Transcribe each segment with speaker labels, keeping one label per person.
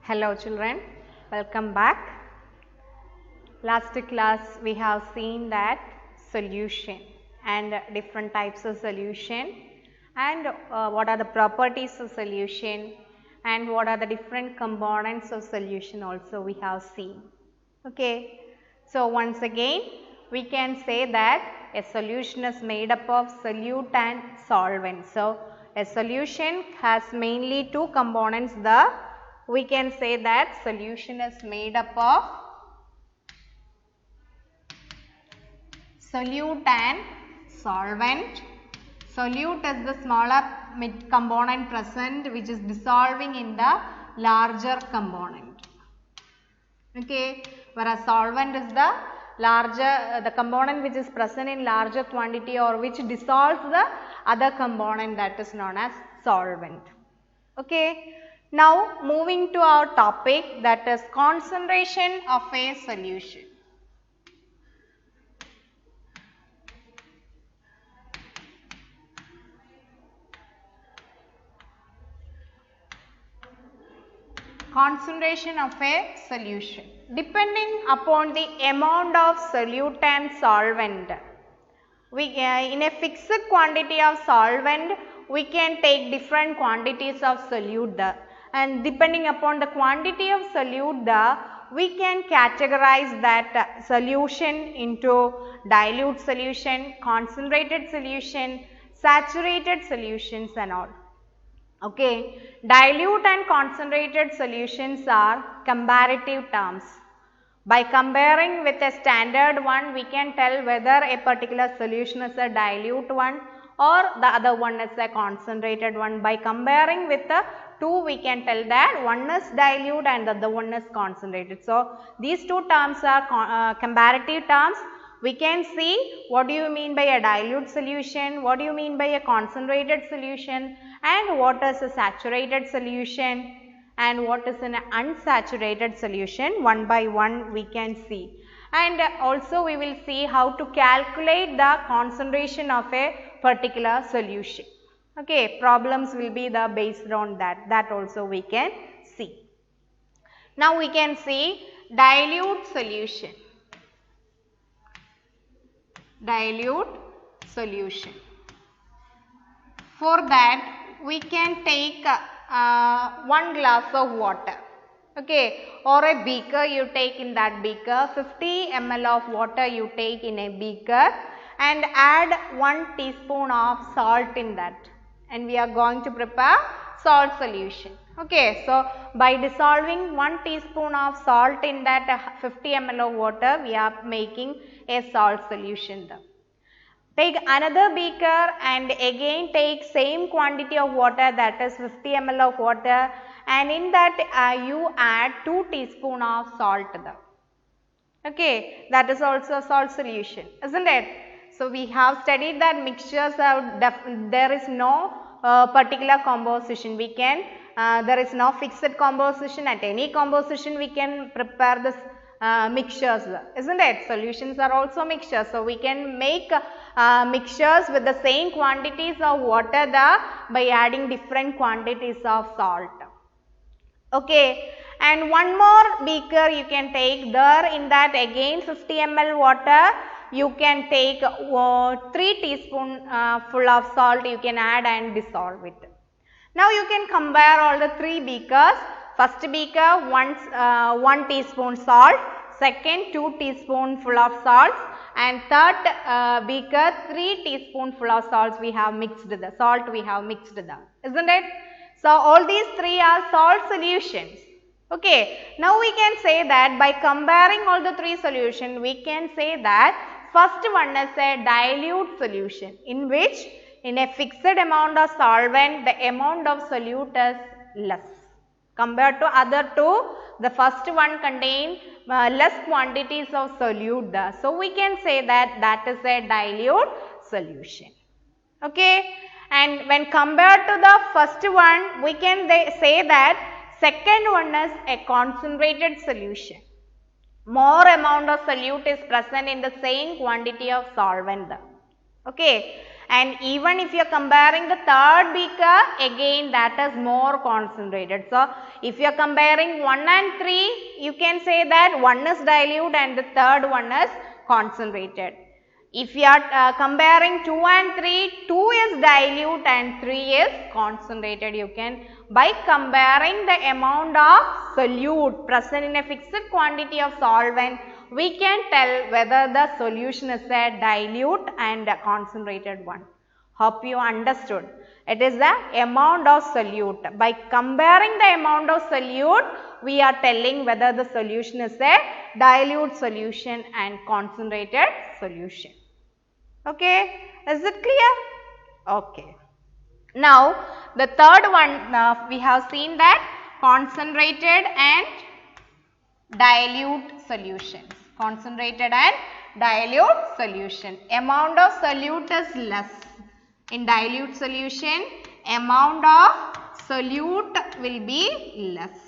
Speaker 1: Hello children, welcome back. Last class we have seen that solution and different types of solution and what are the properties of solution and what are the different components of solution also we have seen. Okay. So, once again we can say that a solution is made up of solute and solvent. So, a solution has mainly two components. We can say that solution is made up of solute and solvent. Solute is the smaller component present which is dissolving in the larger component. Okay, whereas solvent is the larger the component which is present in larger quantity or which dissolves the other component, that is known as solvent. Okay. Now moving to our topic, that is concentration of a solution. Concentration of a solution. Depending upon the amount of solute and solvent, in a fixed quantity of solvent we can take different quantities of solute, and depending upon the quantity of solute, we can categorize that solution into dilute solution, concentrated solution, saturated solutions and all. Okay. Dilute and concentrated solutions are comparative terms. By comparing with a standard one, we can tell whether a particular solution is a dilute one or the other one is a concentrated one. By comparing with the two, we can tell that one is dilute and the other one is concentrated. So, these two terms are comparative terms. We can see what do you mean by a dilute solution, what do you mean by a concentrated solution, and what is a saturated solution and what is an unsaturated solution. One by one we can see, and also we will see how to calculate the concentration of a particular solution. Okay, problems will be based on that also we can see. Now we can see dilute solution. Dilute solution. For that we can take 1 glass of water, okay, or a beaker you take. In that beaker 50 ml of water you take in a beaker and add 1 teaspoon of salt in that, and we are going to prepare salt solution. Okay, so by dissolving 1 teaspoon of salt in that 50 ml of water, we are making a salt solution. Take another beaker and again take same quantity of water, that is 50 ml of water, and in that you add 2 teaspoon of salt. Okay, that is also a salt solution, isn't it? So, we have studied that mixtures there is no particular composition. We can there is no fixed composition. At any composition we can prepare this mixtures, isn't it? Solutions are also mixtures. So, we can make mixtures with the same quantities of water by adding different quantities of salt. Okay, and one more beaker you can take. There in that again 50 ml water you can take 3 teaspoon full of salt you can add and dissolve it. Now you can compare all the 3 beakers. First beaker 1 teaspoon salt, second 2 teaspoon full of salts, and third beaker 3 teaspoon full of salts we have mixed the salt we have mixed them, isn't it? So, all these 3 are salt solutions. Okay. Now, we can say that by comparing all the 3 solutions, we can say that first one is a dilute solution, in which in a fixed amount of solvent the amount of solute is less. Compared to other two, the first one contains less quantities of solute. So, we can say that is a dilute solution. Okay. And when compared to the first one, we can say that second one is a concentrated solution. More amount of solute is present in the same quantity of solvent. Okay. and even if you are comparing the third beaker, again that is more concentrated. So, if you are comparing 1 and 3, you can say that 1 is dilute and the third one is concentrated. If you are comparing 2 and 3, 2 is dilute and 3 is concentrated. You can, by comparing the amount of solute present in a fixed quantity of solvent, we can tell whether the solution is a dilute and a concentrated one. Hope you understood. It is the amount of solute. By comparing the amount of solute, we are telling whether the solution is a dilute solution and concentrated solution. Okay, is it clear? Okay. Now, the third one, we have seen that concentrated and dilute solutions. Concentrated and dilute solution. Amount of solute is less. In dilute solution, amount of solute will be less.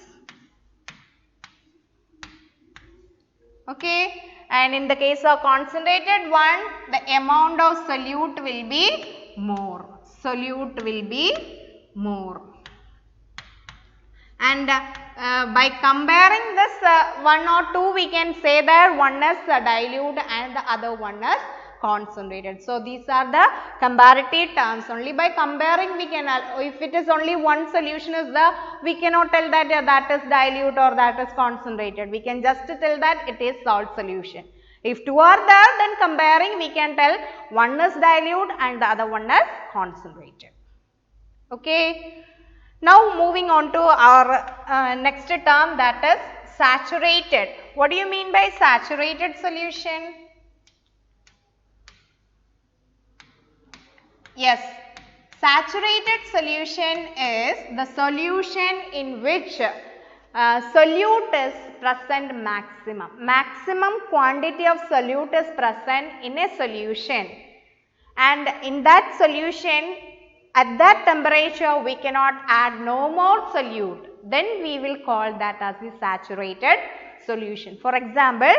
Speaker 1: Okay. And in the case of concentrated one, the amount of solute will be more. Solute will be more. And by comparing this 1 or 2, we can say that one is dilute and the other one is concentrated. So, these are the comparative terms. Only by comparing we can, if it is only one solution is there, we cannot tell that that is dilute or that is concentrated. We can just tell that it is salt solution. If 2 are there, then comparing we can tell one is dilute and the other one is concentrated. Okay. Now, moving on to our next term, that is saturated. What do you mean by saturated solution? Yes, saturated solution is the solution in which solute is present maximum. Maximum quantity of solute is present in a solution, and in that solution, at that temperature we cannot add no more solute. Then we will call that as the saturated solution. For example,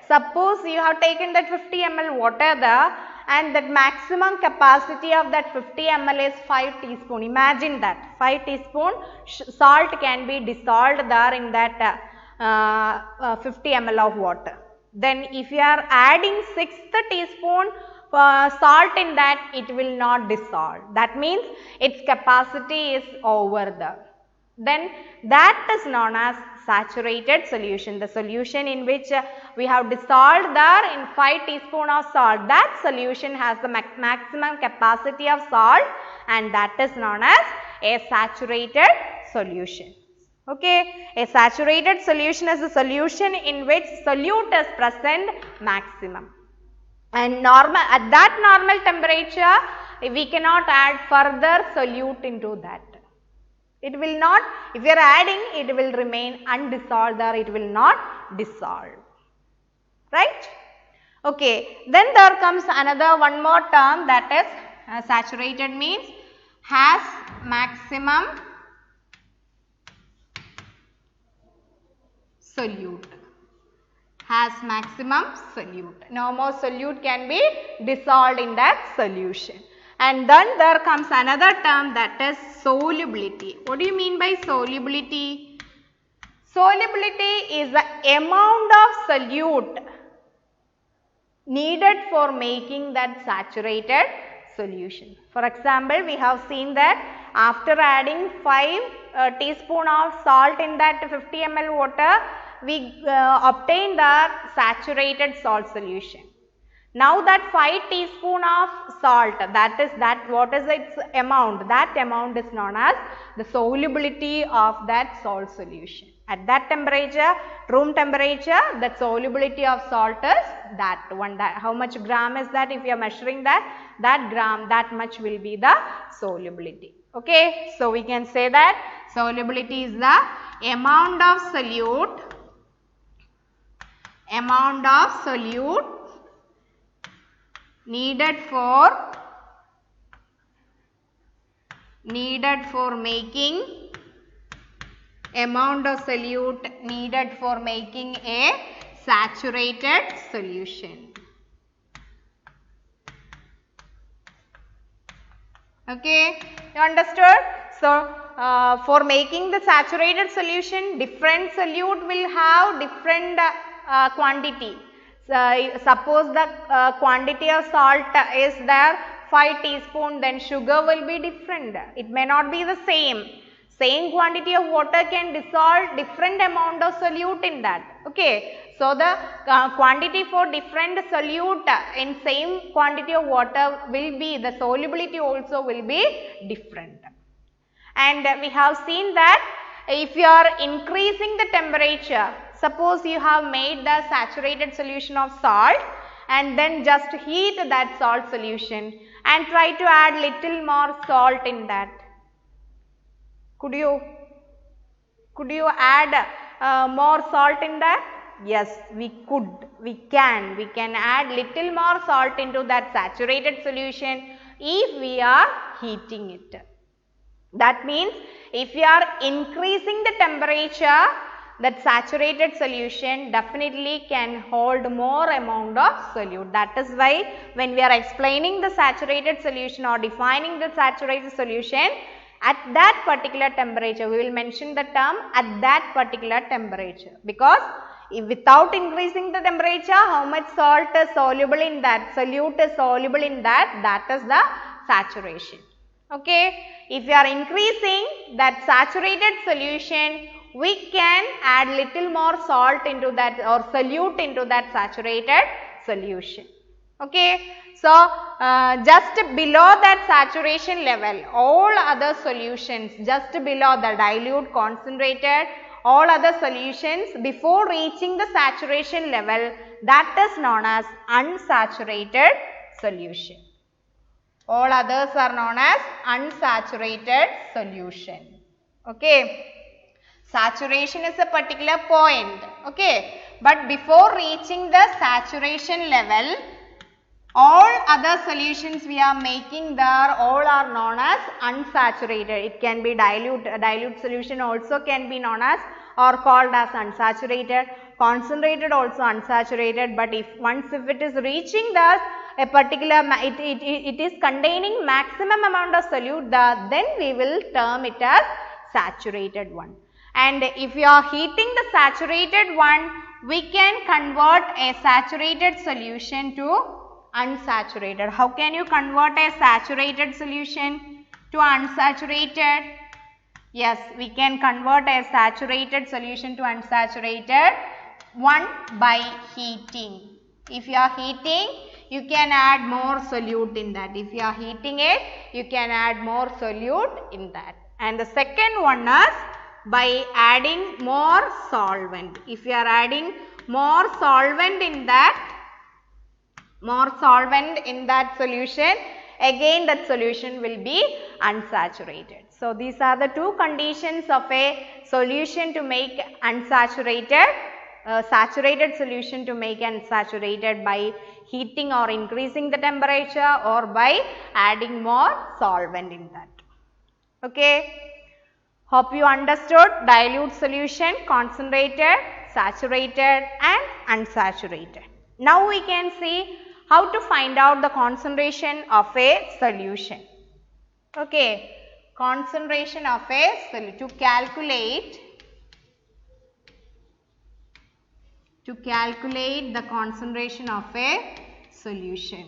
Speaker 1: suppose you have taken that 50 ml water there, and that maximum capacity of that 50 ml is 5 teaspoon. Imagine that 5 teaspoon salt can be dissolved there in that 50 ml of water. Then if you are adding 6th teaspoon salt in that, it will not dissolve. That means its capacity is over there. Then that is known as saturated solution. The solution in which we have dissolved there in 5 teaspoon of salt, that solution has the maximum capacity of salt, and that is known as a saturated solution. Okay, a saturated solution is a solution in which solute is present maximum. And at that normal temperature, we cannot add further solute into that. It will not, if you are adding, it will remain undissolved or it will not dissolve. Right? Okay. Then there comes another one more term, that is saturated means has maximum solute. Has maximum solute. No more solute can be dissolved in that solution. And then there comes another term, that is solubility. What do you mean by solubility? Solubility is the amount of solute needed for making that saturated solution. For example, we have seen that after adding 5 teaspoon of salt in that 50 ml water, we obtain the saturated salt solution. Now that 5 teaspoon of salt, what is its amount? That amount is known as the solubility of that salt solution. At that temperature, room temperature, the solubility of salt is that one. How much gram is that? If you are measuring that gram, that much will be the solubility. Okay, so we can say that solubility is the amount of solute needed for making a saturated solution. Okay, you understood? So, for making the saturated solution, different solute will have different quantity. So, suppose the quantity of salt is there 5 teaspoon, then sugar will be different. It may not be the same. Same quantity of water can dissolve different amount of solute in that. Okay. So, the quantity for different solute in same quantity of water will be, the solubility also will be different. And we have seen that if you are increasing the temperature, suppose you have made the saturated solution of salt and then just heat that salt solution and try to add little more salt in that. Could you add more salt in that? Yes, we could, we can add little more salt into that saturated solution if we are heating it. That means if we are increasing the temperature, that saturated solution definitely can hold more amount of solute. That is why when we are explaining the saturated solution or defining the saturated solution, at that particular temperature, we will mention the term at that particular temperature, because if without increasing the temperature, how much salt is soluble in that, solute is soluble in that, that is the saturation. Okay. If you are increasing that saturated solution, we can add little more salt into that or solute into that saturated solution. Okay. So, just below that saturation level, all other solutions just below the dilute, concentrated, all other solutions before reaching the saturation level, that is known as unsaturated solution. All others are known as unsaturated solution. Okay. Saturation is a particular point. Okay. But before reaching the saturation level, all other solutions we are making there, all are known as unsaturated. It can be dilute, dilute solution also can be known as or called as unsaturated, concentrated also unsaturated, but if it is reaching the a particular, it is containing maximum amount of solute, then we will term it as saturated one. And if you are heating the saturated one, we can convert a saturated solution to unsaturated. How can you convert a saturated solution to unsaturated? Yes, we can convert a saturated solution to unsaturated one by heating. If you are heating, you can add more solute in that. If you are heating it, you can add more solute in that. And the second one is by adding more solvent. If you are adding more solvent in that, solution, again that solution will be unsaturated. So, these are the two conditions of a solution to make unsaturated, saturated solution to make unsaturated, by heating or increasing the temperature or by adding more solvent in that. Okay. Hope you understood dilute solution, concentrated, saturated and unsaturated. Now, we can see how to find out the concentration of a solution. Okay. Concentration of a solution. To calculate the concentration of a solution.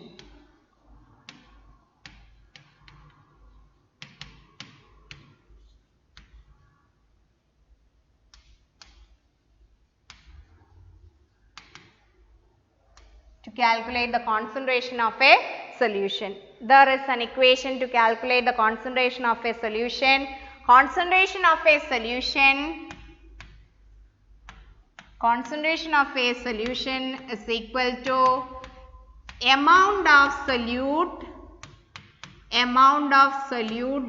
Speaker 1: To calculate the concentration of a solution. There is an equation to calculate the concentration of a solution. Concentration of a solution is equal to amount of solute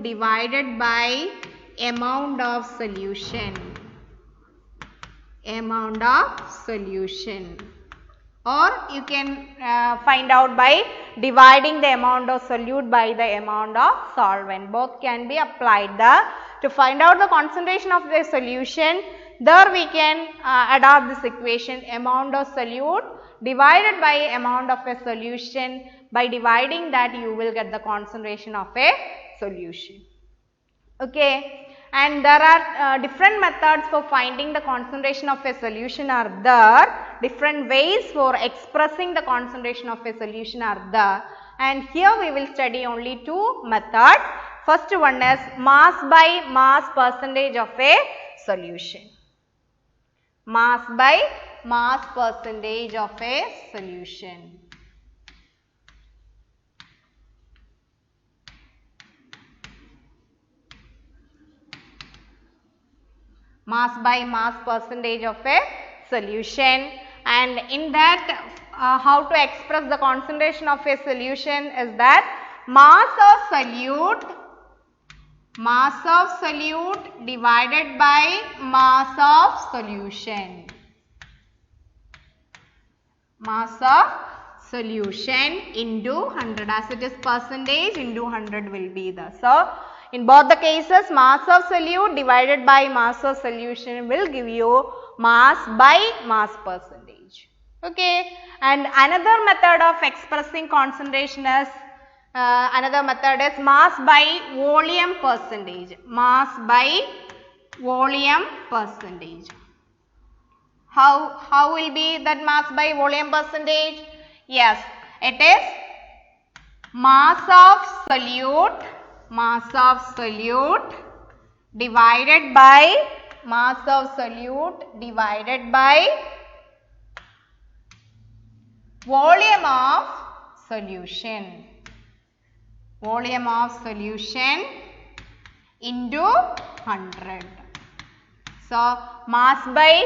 Speaker 1: divided by amount of solution. Or you can find out by dividing the amount of solute by the amount of solvent. Both can be applied there. To find out the concentration of the solution, there we can adopt this equation, amount of solute divided by amount of a solution. By dividing that, you will get the concentration of a solution. Okay, and there are different methods for finding the concentration of a solution are there, different ways for expressing the concentration of a solution are there, and here we will study only two methods. First one is mass by mass percentage of a solution. Mass by mass percentage of a solution. Mass by mass percentage of a solution, and in that how to express the concentration of a solution is that mass of solute divided by mass of solution. Mass of solution into 100, as it is percentage into 100 will be the. So, in both the cases mass of solute divided by mass of solution will give you mass by mass percentage. Okay, and another method of expressing concentration is mass by volume percentage. Mass by volume percentage. How will be that mass by volume percentage? Yes, it is mass of solute divided by mass of solute divided by volume of solution. Volume of solution into 100. So, mass by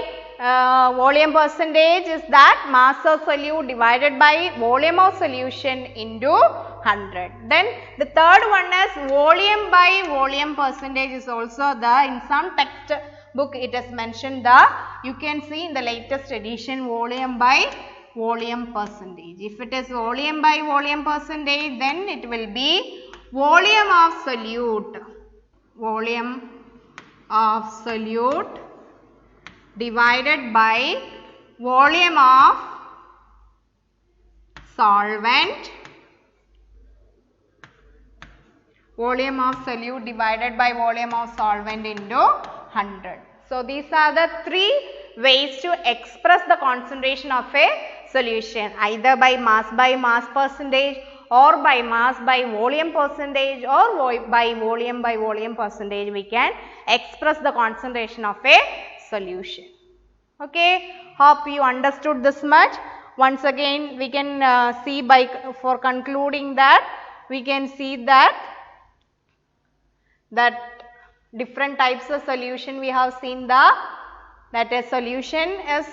Speaker 1: volume percentage is that mass of solute divided by volume of solution into 100. Then the third one is volume by volume percentage is also there. In some textbook it is mentioned there. You can see in the latest edition volume by volume percentage. If it is volume by volume percentage, then it will be volume of solute. Volume of solute divided by volume of solvent. Volume of solute divided by volume of solvent into 100. So, these are the three ways to express the concentration of a solution, either by mass percentage or by mass by volume percentage or by volume percentage we can express the concentration of a solution. Okay, hope you understood this much. Once again we can see for concluding that we can see that different types of solution we have seen that a solution is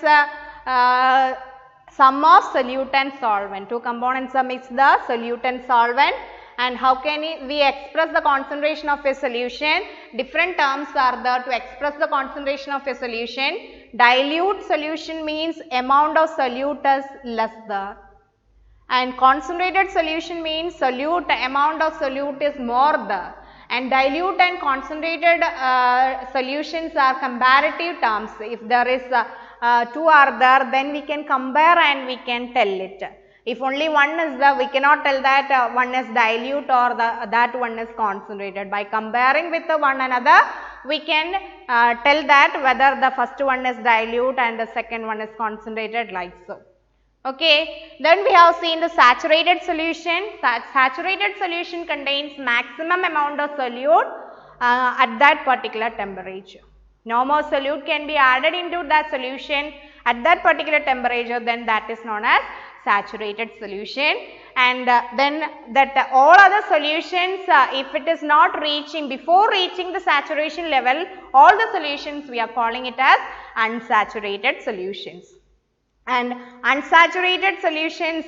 Speaker 1: sum of solute and solvent. Two components are mixed, the solute and solvent. And how can we express the concentration of a solution? Different terms are there to express the concentration of a solution. Dilute solution means amount of solute is less there. And concentrated solution means amount of solute is more there. And dilute and concentrated solutions are comparative terms. If there is two are there, then we can compare and we can tell it. If only one is there, we cannot tell that one is dilute or that one is concentrated. By comparing with one another, we can tell that whether the first one is dilute and the second one is concentrated, like so. Okay, then we have seen the saturated solution. Saturated solution contains maximum amount of solute at that particular temperature. No more solute can be added into that solution at that particular temperature, then that is known as saturated solution. And then that all other solutions, if it is not reaching, before reaching the saturation level, all the solutions we are calling it as unsaturated solutions. And unsaturated solutions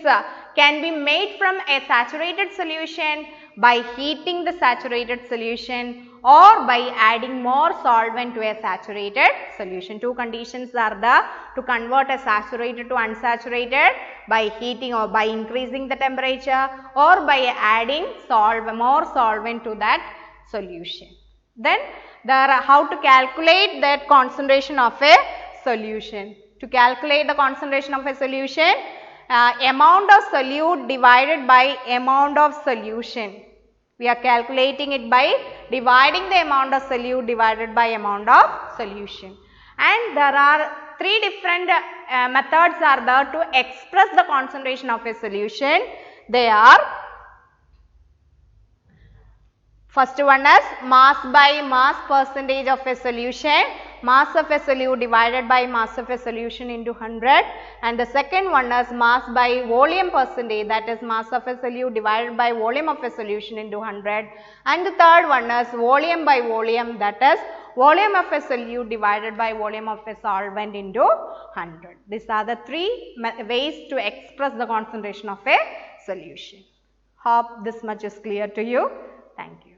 Speaker 1: can be made from a saturated solution by heating the saturated solution or by adding more solvent to a saturated solution. Two conditions are there to convert a saturated to unsaturated: by heating or by increasing the temperature, or by adding more solvent to that solution. Then there are how to calculate that concentration of a solution. To calculate the concentration of a solution, amount of solute divided by amount of solution. We are calculating it by dividing the amount of solute divided by amount of solution. And there are three different methods are there to express the concentration of a solution. They are, first one is mass by mass percentage of a solution, mass of a solute divided by mass of a solution into 100, and the second one is mass by volume percentage, that is mass of a solute divided by volume of a solution into 100, and the third one is volume by volume, that is volume of a solute divided by volume of a solvent into 100. These are the three ways to express the concentration of a solution. Hope this much is clear to you. Thank you.